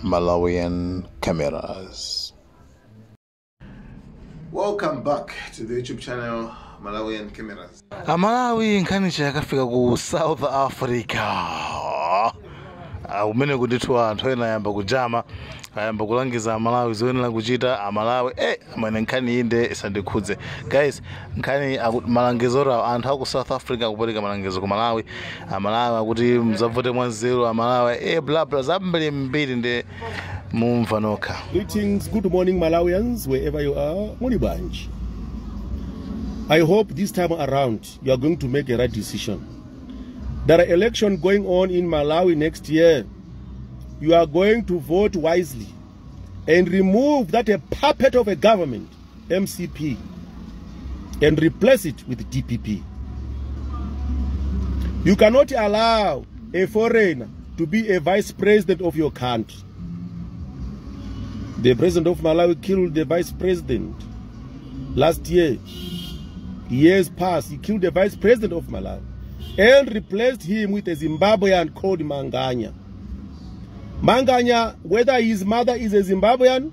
Malawian cameras. Welcome back to the YouTube channel Malawian cameras. Amalawi Nkhani yakafika ku South Africa. Umene kuditwa anthu ena ayamba kujama, ayamba kulangiza Amalawi zoyenera kuchita Amalawi amene Nkhani inde isandikhudze. Guys, Nkhani malangizora anthu aku South Africa kupereka malangizo ku Malawi. Amalawi akuti mzavote mwanzeru Amalawi bla bla zambiri mbiri nde mumva nokha. Greetings, good morning Malawians, wherever you are. Muni banji. I hope this time around you are going to make a right decision. There are elections going on in Malawi next year. You are going to vote wisely and remove that a puppet of a government, MCP, and replace it with DPP. You cannot allow a foreigner to be a vice president of your country. The president of Malawi killed the vice president last year. Years passed, he killed the vice president of Malawi and replaced him with a Zimbabwean called Manganya. Manganya, whether his mother is a Zimbabwean,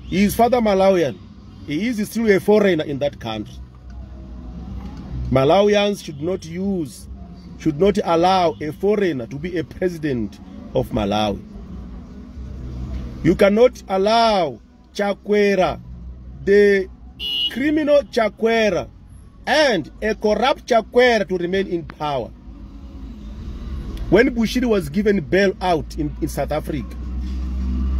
his father Malawian, he is still a foreigner in that country. Malawians should not allow a foreigner to be a president of Malawi. You cannot allow Chakwera, the criminal Chakwera, and a corrupt Chakwera to remain in power. When Bushiri was given bail out in South Africa,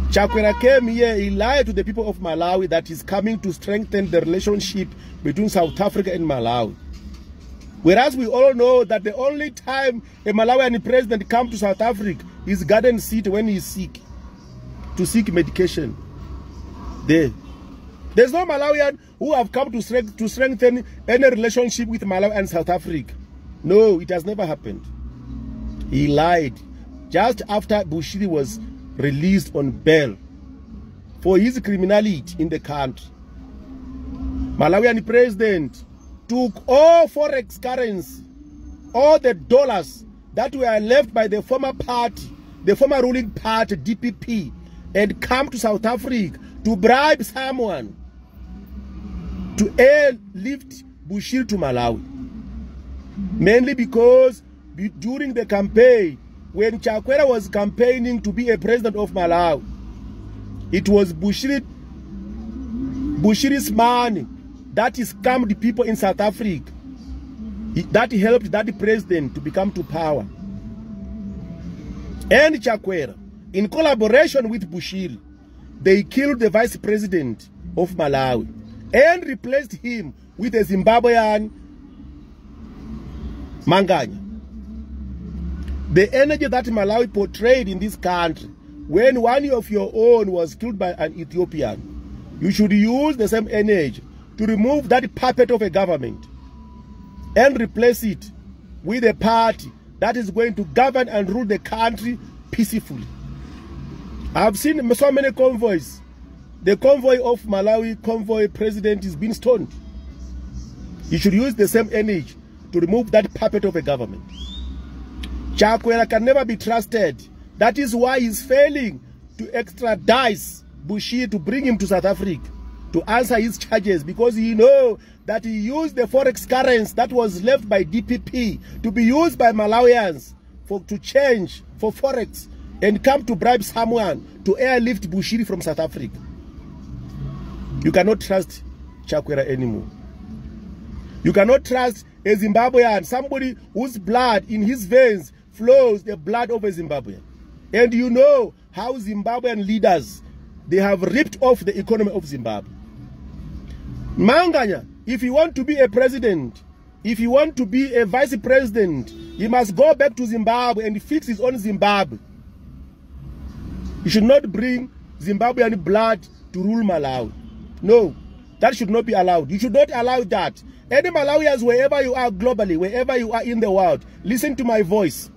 Chakwera came here, he lied to the people of Malawi that he's coming to strengthen the relationship between South Africa and Malawi. Whereas we all know that the only time a Malawian president comes to South Africa is Garden City when he's sick, to seek medication. There's no Malawian who have come to strengthen any relationship with Malawi and South Africa. No, it has never happened. He lied just after Bushiri was released on bail for his criminality in the country. Malawian president took all forex currency, all the dollars that were left by the former party, the former ruling party, DPP, and come to South Africa to bribe someone to airlift Bushiri to Malawi. Mainly because during the campaign, when Chakwera was campaigning to be a president of Malawi, it was Bushiri's money that scammed people in South Africa, that helped that president to become to power. And Chakwera, in collaboration with Bushiri, they killed the vice president of Malawi and replaced him with a Zimbabwean Manganya. The energy that Malawi portrayed in this country, when one of your own was killed by an Ethiopian, you should use the same energy to remove that puppet of a government and replace it with a party that is going to govern and rule the country peacefully. I've seen so many convoys. The convoy of Malawi convoy president is being stoned. You should use the same energy to remove that puppet of a government. Chakwera can never be trusted. That is why he's failing to extradite Bushiri to bring him to South Africa to answer his charges, because he knows that he used the forex currency that was left by DPP to be used by Malawians to change for forex and come to bribe someone to airlift Bushiri from South Africa. You cannot trust Chakwera anymore. You cannot trust a Zimbabwean, somebody whose blood in his veins flows the blood of a Zimbabwean. And you know how Zimbabwean leaders, they have ripped off the economy of Zimbabwe. Manganya, if you want to be a president, if you want to be a vice president, he must go back to Zimbabwe and fix his own Zimbabwe. You should not bring Zimbabwean blood to rule Malawi. No, that should not be allowed. You should not allow that. Any Malawians, wherever you are globally, wherever you are in the world, listen to my voice.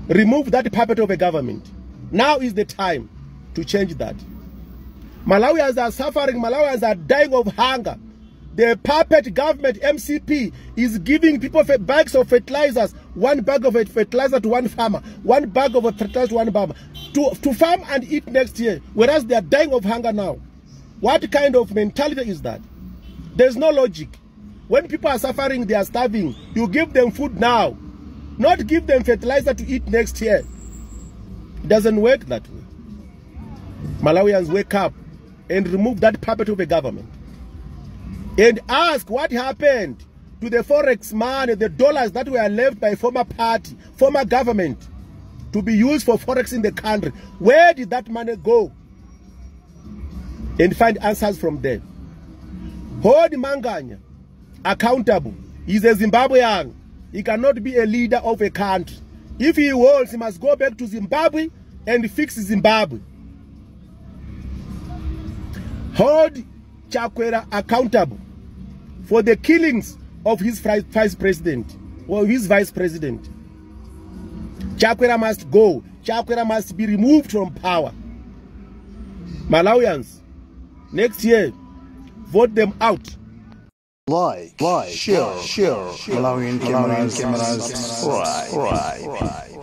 Remove that puppet of a government. Now is the time to change that. Malawians are suffering. Malawians are dying of hunger. The puppet government, MCP, is giving people bags of fertilizers, one bag of fertilizer to one farmer, one bag of fertilizer to one farmer. to farm and eat next year, whereas they are dying of hunger now. What kind of mentality is that? There's no logic. When people are suffering, they are starving. You give them food now, not give them fertilizer to eat next year. It doesn't work that way. Malawians, wake up and remove that puppet of a government. And ask what happened to the forex money, the dollars that were left by former party, former government, to be used for forex in the country. Where did that money go? And find answers from them. Hold Manganya accountable. He's a Zimbabwean. He cannot be a leader of a country. If he wants, he must go back to Zimbabwe and fix Zimbabwe. Hold Chakwera accountable for the killings of his vice president or his vice president. Chakwera must go. Chakwera must be removed from power. Malawians, next year, vote them out. Like, share, Malawian cameras, right.